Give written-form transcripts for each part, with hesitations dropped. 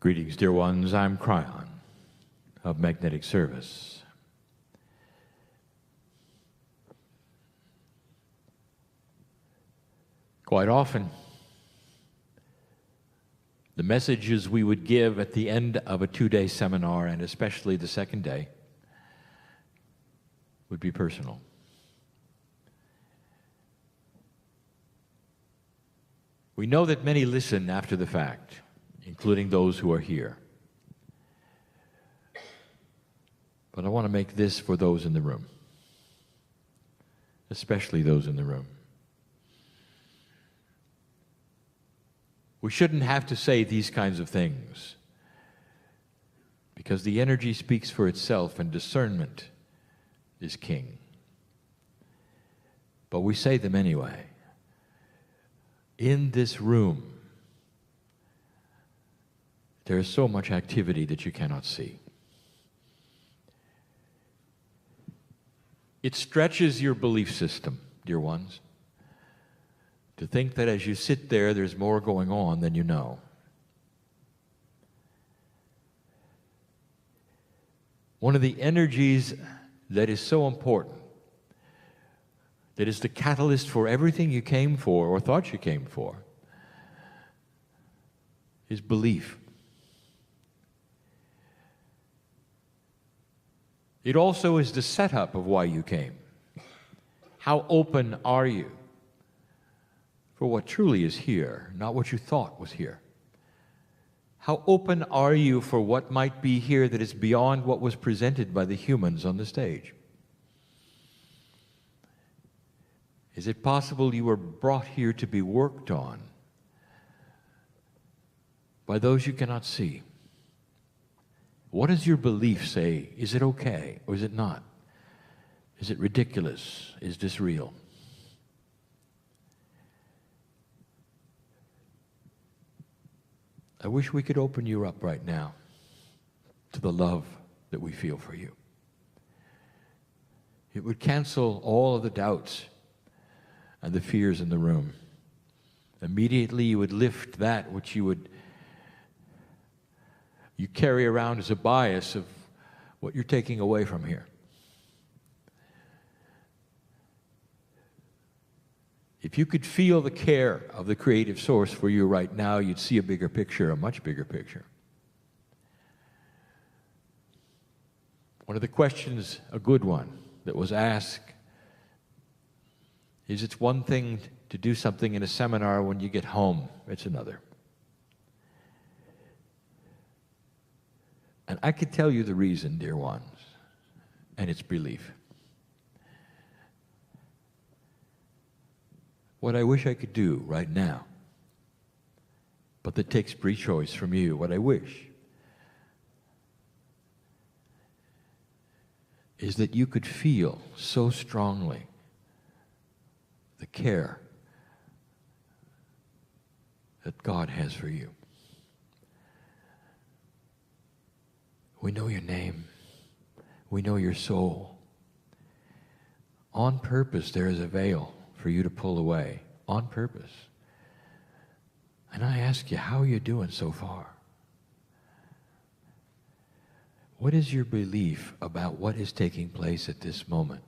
Greetings, dear ones. I'm Kryon of Magnetic Service. Quite often, the messages we would give at the end of a 2-day seminar, and especially the second day, would be personal. We know that many listen after the fact, including those who are here. But I want to make this for those in the room, especially those in the room. We shouldn't have to say these kinds of things because the energy speaks for itself and discernment is king. But we say them anyway. In this room, there is so much activity that you cannot see. It stretches your belief system, dear ones, to think that as you sit there, there's more going on than you know. One of the energies that is so important, that is the catalyst for everything you came for or thought you came for, is belief. It also is the setup of why you came. How open are you for what truly is here, not what you thought was here? How open are you for what might be here that is beyond what was presented by the humans on the stage? Is it possible you were brought here to be worked on by those you cannot see? What does your belief say? Is it okay or is it not? Is it ridiculous? Is this real? I wish we could open you up right now to the love that we feel for you. It would cancel all of the doubts and the fears in the room. Immediately you would lift that which you carry around as a bias of what you're taking away from here. If you could feel the care of the creative source for you right now, you'd see a bigger picture, a much bigger picture. One of the questions, a good one, that was asked is, it's one thing to do something in a seminar, when you get home, it's another. And I could tell you the reason, dear ones, and it's belief. What I wish I could do right now, but that takes free choice from you, what I wish is that you could feel so strongly the care that God has for you. We know your name. We know your soul. On purpose, there is a veil for you to pull away. On purpose. And I ask you, how are you doing so far? What is your belief about what is taking place at this moment?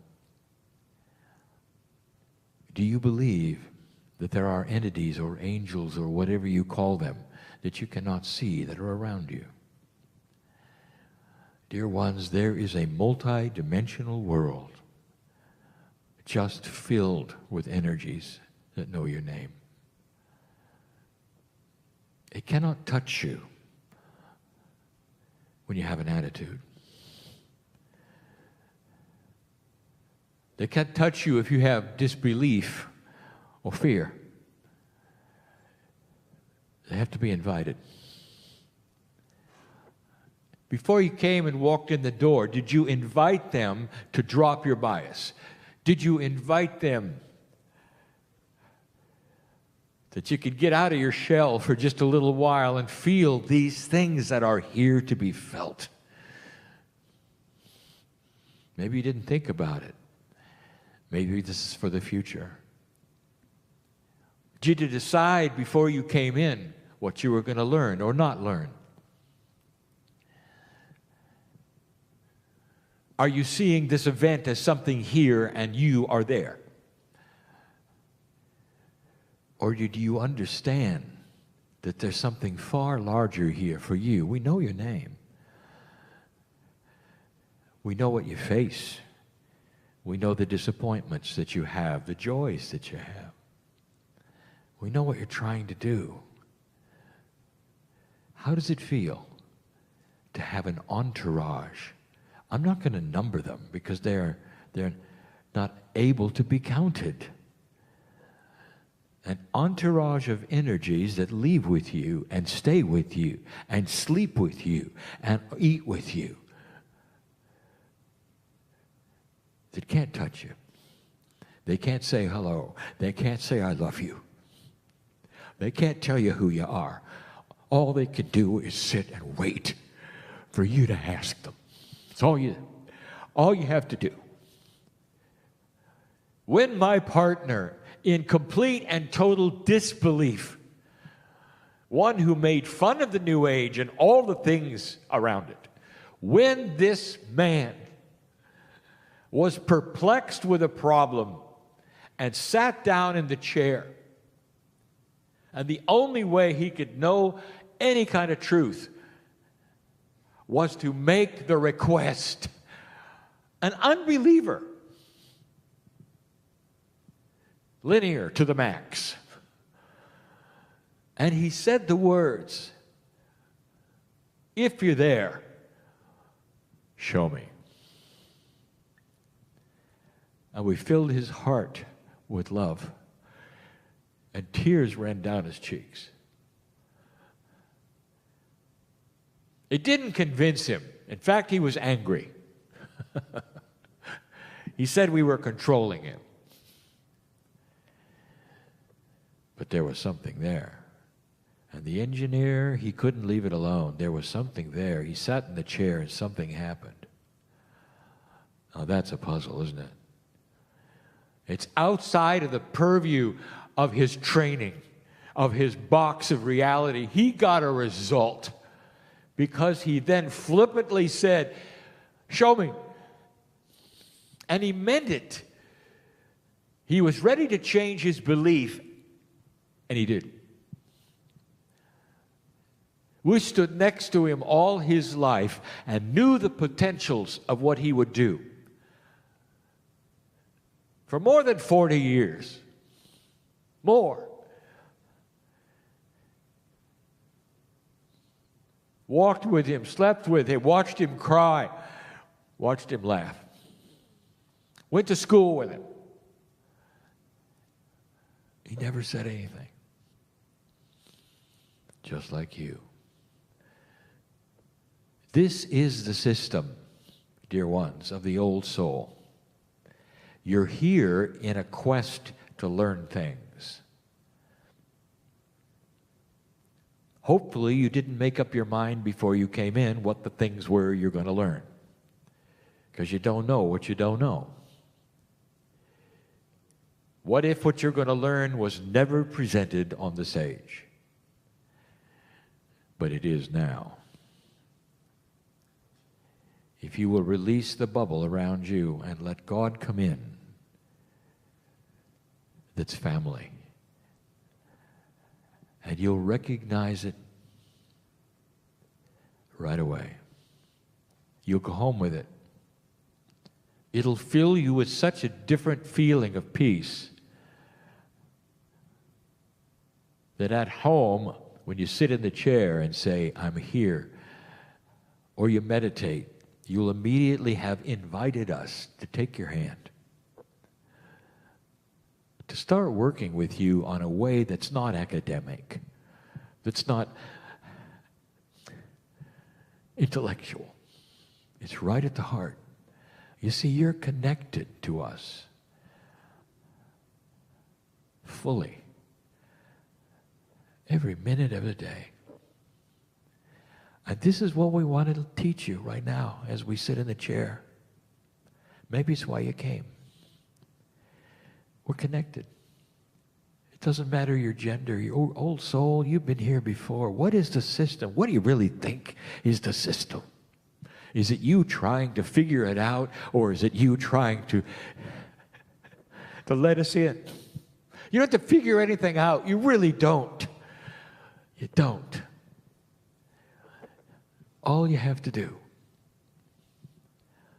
Do you believe that there are entities or angels or whatever you call them that you cannot see that are around you? Dear ones, there is a multi-dimensional world just filled with energies that know your name. It cannot touch you when you have an attitude. They can't touch you if you have disbelief or fear. They have to be invited. Before you came and walked in the door, did you invite them to drop your bias? Did you invite them that you could get out of your shell for just a little while and feel these things that are here to be felt? Maybe you didn't think about it. Maybe this is for the future. Did you decide before you came in what you were going to learn or not learn? Are you seeing this event as something here and you are there? Or do you understand that there's something far larger here for you? We know your name. We know what you face. We know the disappointments that you have, the joys that you have. We know what you're trying to do. How does it feel to have an entourage? I'm not going to number them because they're not able to be counted. An entourage of energies that leave with you and stay with you and sleep with you and eat with you, that can't touch you. They can't say hello. They can't say I love you. They can't tell you who you are. All they can do is sit and wait for you to ask them. It's all you have to do. When my partner, in complete and total disbelief, one who made fun of the New Age and all the things around it, when this man was perplexed with a problem and sat down in the chair, and the only way he could know any kind of truth was to make the request, an unbeliever, linear to the max. And he said the words, "If you're there, show me." And we filled his heart with love, and tears ran down his cheeks. It didn't convince him. In fact, he was angry. He said we were controlling him. But there was something there. And the engineer, he couldn't leave it alone. There was something there. He sat in the chair and something happened. Now that's a puzzle, isn't it? It's outside of the purview of his training, of his box of reality. He got a result because he then flippantly said, "Show me." And he meant it. He was ready to change his belief, and he did. We stood next to him all his life and knew the potentials of what he would do. For more than 40 years. More. Walked with him, slept with him, watched him cry, watched him laugh. Went to school with him. He never said anything. Just like you. This is the system, dear ones, of the old soul. You're here in a quest to learn things. Hopefully you didn't make up your mind before you came in what the things were you're going to learn. Because you don't know what you don't know. What if what you're going to learn was never presented on the stage? But it is now. If you will release the bubble around you and let God come in, that's family. And you'll recognize it right away. You'll go home with it. It'll fill you with such a different feeling of peace that at home, when you sit in the chair and say, "I'm here," or you meditate, you'll immediately have invited us to take your hand, to start working with you on a way that's not academic, that's not intellectual. It's right at the heart. You see, you're connected to us fully every minute of the day. And this is what we want to teach you right now as we sit in the chair. Maybe it's why you came. We're connected. It doesn't matter your gender, your old soul, you've been here before. What is the system? What do you really think is the system? Is it you trying to figure it out, or is it you trying to let us in? You don't have to figure anything out. You really don't. You don't. All you have to do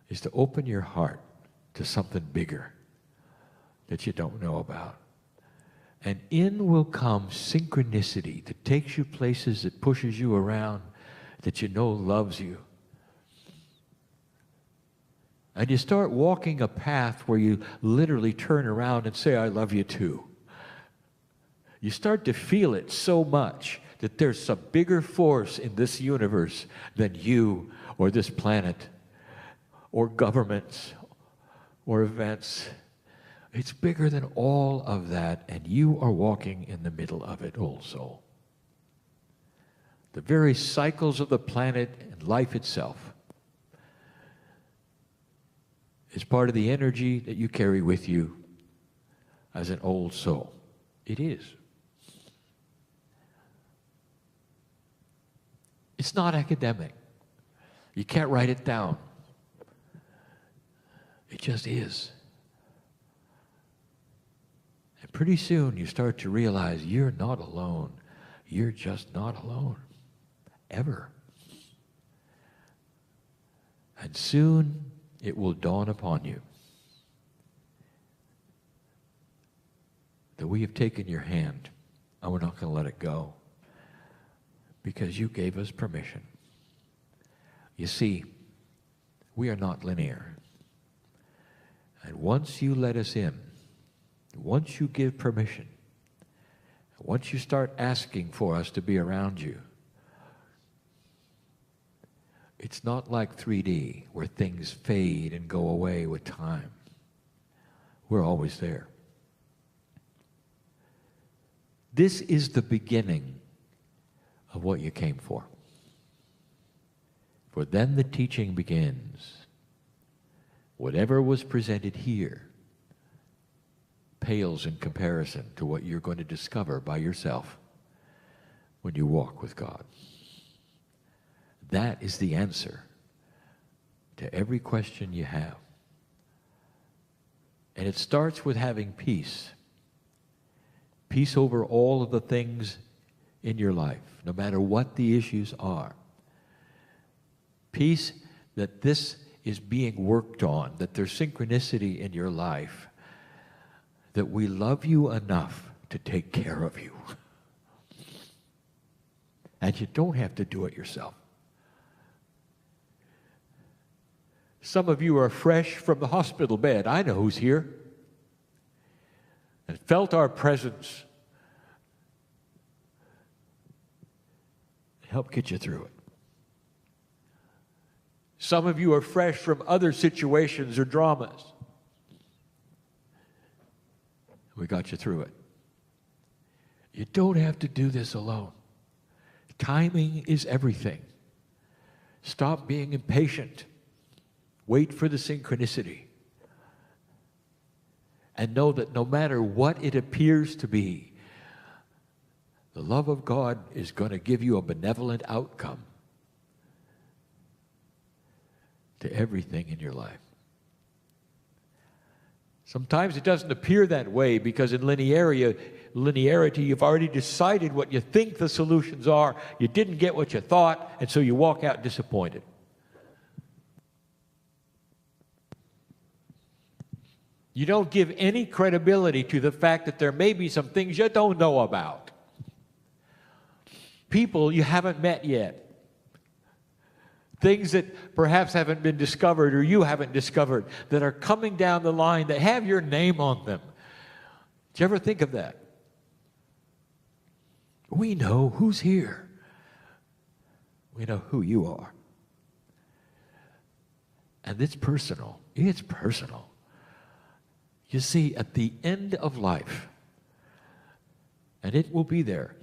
is to open your heart to something bigger that you don't know about. And in will come synchronicity that takes you places, that pushes you around, that you know loves you. And you start walking a path where you literally turn around and say, I love you too. You start to feel it so much that there's some bigger force in this universe than you or this planet or governments or events. It's bigger than all of that, and you are walking in the middle of it also. The very cycles of the planet and life itself is part of the energy that you carry with you as an old soul. It is. It's not academic. You can't write it down. It just is. And pretty soon you start to realize you're not alone. You're just not alone. Ever. And soon it will dawn upon you that we have taken your hand and we're not going to let it go because you gave us permission. You see, we are not linear. And once you let us in, once you give permission, once you start asking for us to be around you, it's not like 3D where things fade and go away with time. We're always there. This is the beginning of what you came for. For then the teaching begins. Whatever was presented here pales in comparison to what you're going to discover by yourself when you walk with God. That is the answer to every question you have. And it starts with having peace. Peace over all of the things in your life, no matter what the issues are. Peace that this is being worked on, that there's synchronicity in your life, that we love you enough to take care of you. And you don't have to do it yourself. Some of you are fresh from the hospital bed. I know who's here. And felt our presence. Help get you through it. Some of you are fresh from other situations or dramas. We got you through it. You don't have to do this alone. Timing is everything. Stop being impatient. Wait for the synchronicity. And know that no matter what it appears to be, the love of God is going to give you a benevolent outcome to everything in your life. Sometimes it doesn't appear that way because in linearity, you've already decided what you think the solutions are. You didn't get what you thought, and so you walk out disappointed. You don't give any credibility to the fact that there may be some things you don't know about. People you haven't met yet. Things that perhaps haven't been discovered or you haven't discovered that are coming down the line that have your name on them. Did you ever think of that? We know who's here. We know who you are. And it's personal. It's personal. You see, at the end of life, and it will be there,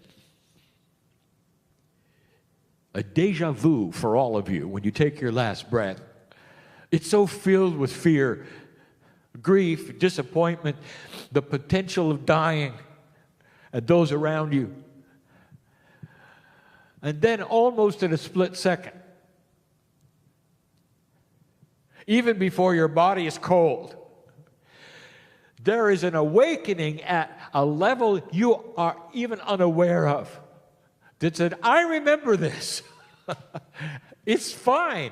a deja vu for all of you when you take your last breath. It's so filled with fear, grief, disappointment, the potential of dying, and those around you. And then almost in a split second, even before your body is cold. There is an awakening at a level you are even unaware of that said, I remember this. It's fine.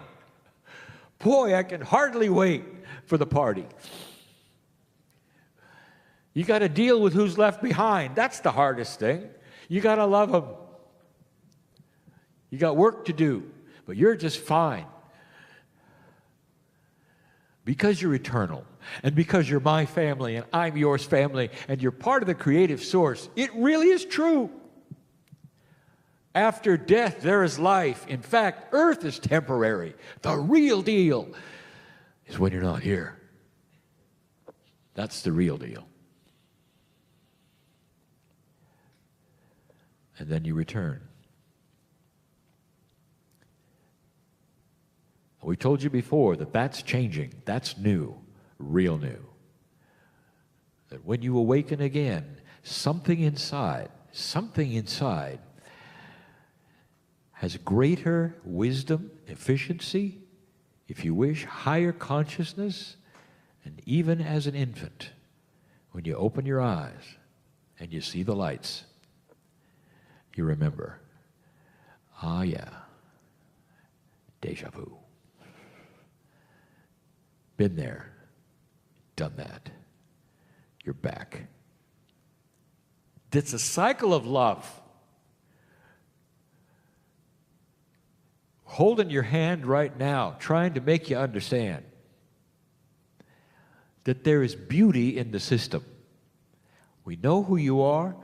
Boy, I can hardly wait for the party. You got to deal with who's left behind. That's the hardest thing. You got to love them. You got work to do, but you're just fine. Because you're eternal, and because you're my family, and I'm yours family, and you're part of the creative source, it really is true. After death, there is life. In fact, earth is temporary. The real deal is when you're not here. That's the real deal. And then you return. We told you before that that's changing. That's new, real new. That when you awaken again, something inside has greater wisdom, efficiency, if you wish, higher consciousness, and even as an infant, when you open your eyes and you see the lights, you remember, ah yeah, deja vu. Been there, done that. You're back. It's a cycle of love. Holding your hand right now, trying to make you understand that there is beauty in the system. We know who you are.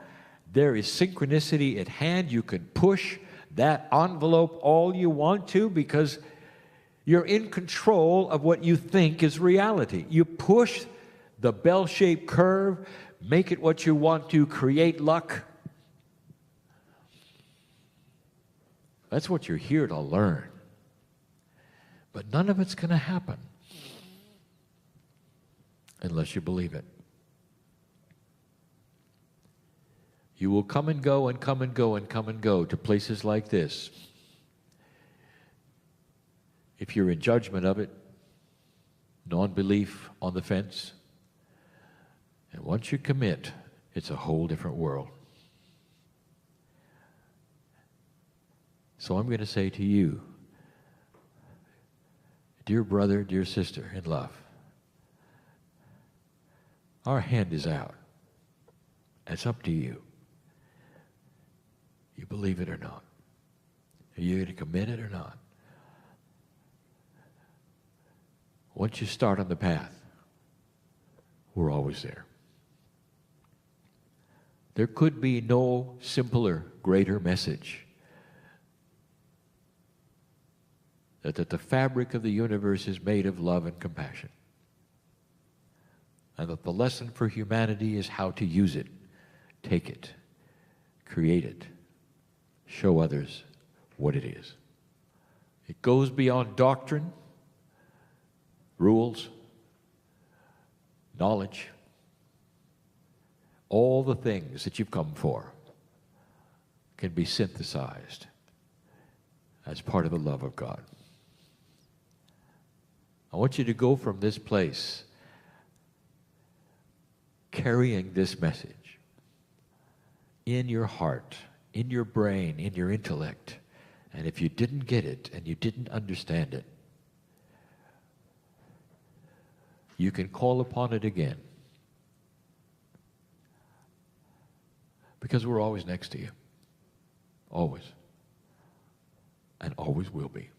There is synchronicity at hand. You can push that envelope all you want to because you're in control of what you think is reality. You push the bell-shaped curve, make it what you want to, create luck. That's what you're here to learn. But none of it's going to happen unless you believe it. You will come and go and come and go and come and go to places like this. If you're in judgment of it, non-belief on the fence, and once you commit, it's a whole different world. So I'm going to say to you, dear brother, dear sister in love, our hand is out. It's up to you. You believe it or not. Are you going to commit it or not? Once you start on the path, we're always there. There could be no simpler, greater message that the fabric of the universe is made of love and compassion, and that the lesson for humanity is how to use it, take it, create it, show others what it is. It goes beyond doctrine, rules, knowledge, all the things that you've come for can be synthesized as part of the love of God. I want you to go from this place carrying this message in your heart, in your brain, in your intellect. And if you didn't get it and you didn't understand it, you can call upon it again. Because we're always next to you. Always. And always will be.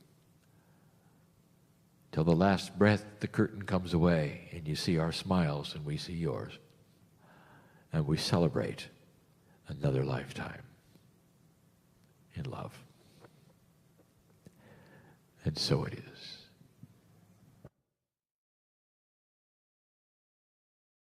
Till the last breath, the curtain comes away and you see our smiles and we see yours. And we celebrate another lifetime in love. And so it is.